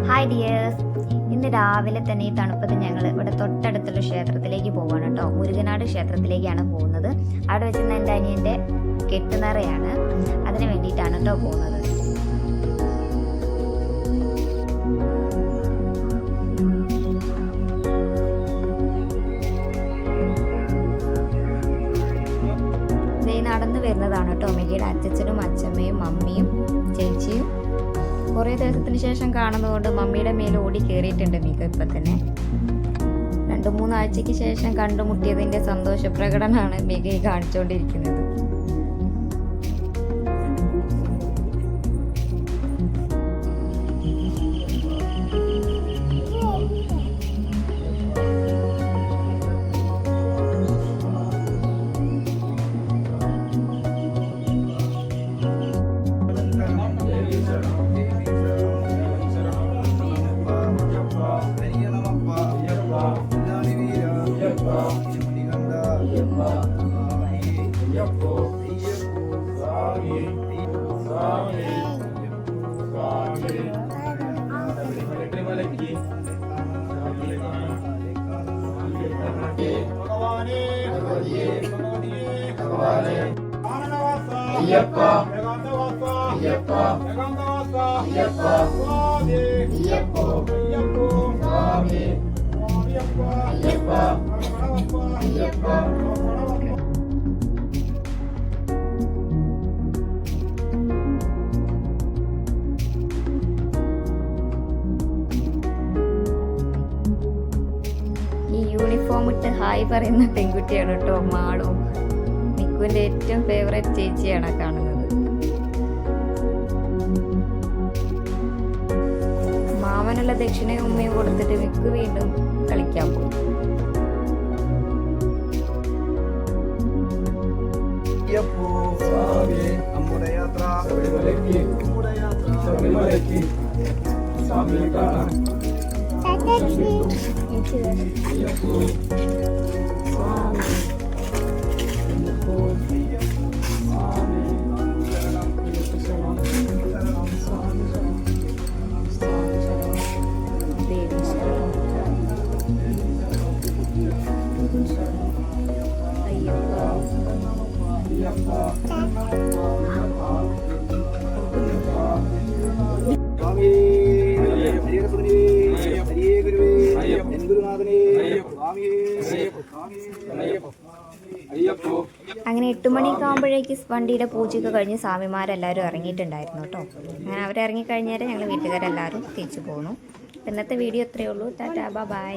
Hi dears, ഇന്ന് രാവിലെ തന്നെ ഈ തണുപ്പത്ത് ഞങ്ങൾ ഇവിടെ തൊട്ടടുത്തുള്ള ക്ഷേത്രത്തിലേക്ക് പോവാണ് കേട്ടോ. മുരുകനാട് ക്ഷേത്രത്തിലേക്കാണ് പോകുന്നത്. അവിടെ വെച്ച് എൻ്റെ അനിയൻ്റെ കെട്ടുനിറയാണ്, അതിന് വേണ്ടിയിട്ടാണ് കേട്ടോ പോകുന്നത്. നടന്നു വരുന്നതാണ് കേട്ടോ മികയുടെ അച്ഛനും അച്ഛമ്മയും മമ്മിയും ചേച്ചിയും. കുറേ ദിവസത്തിന് ശേഷം കാണുന്നതുകൊണ്ട് മമ്മിയുടെ മേലെ ഓടി കയറിയിട്ടുണ്ട് മിക. ഇപ്പം തന്നെ 2-3 ആഴ്ചയ്ക്ക് ശേഷം കണ്ടുമുട്ടിയതിൻ്റെ സന്തോഷ പ്രകടനമാണ് മിക കാണിച്ചുകൊണ്ടിരിക്കുന്നത്. ഈ യൂണിഫോം ഇട്ട് ഹായ് പറയുന്ന പെൺകുട്ടിയാണ് കേട്ടോ മാളു. മിക്കുവിന്റെ ഏറ്റവും ഫേവറേറ്റ് ചേച്ചിയാണ് കാണുന്നത്. മാമനുള്ള ദക്ഷിണയും ഉമ്മയും കൊടുത്തിട്ട് മിക്കു വീണ്ടും കളിക്കാൻ പോയി. അങ്ങനെ 8 മണിയൊക്കെ ആകുമ്പോഴേക്ക് വണ്ടിയുടെ പൂജയൊക്കെ കഴിഞ്ഞ് സ്വാമിമാരെല്ലാവരും ഇറങ്ങിയിട്ടുണ്ടായിരുന്നു കേട്ടോ. അങ്ങനെ അവരിറങ്ങിക്കഴിഞ്ഞാൽ ഞങ്ങൾ വീട്ടുകാരെല്ലാവരും തിരിച്ചു പോന്നു. ഇന്നത്തെ വീഡിയോ ഇത്രയേ ഉള്ളൂ. ടാറ്റാ, ബൈ.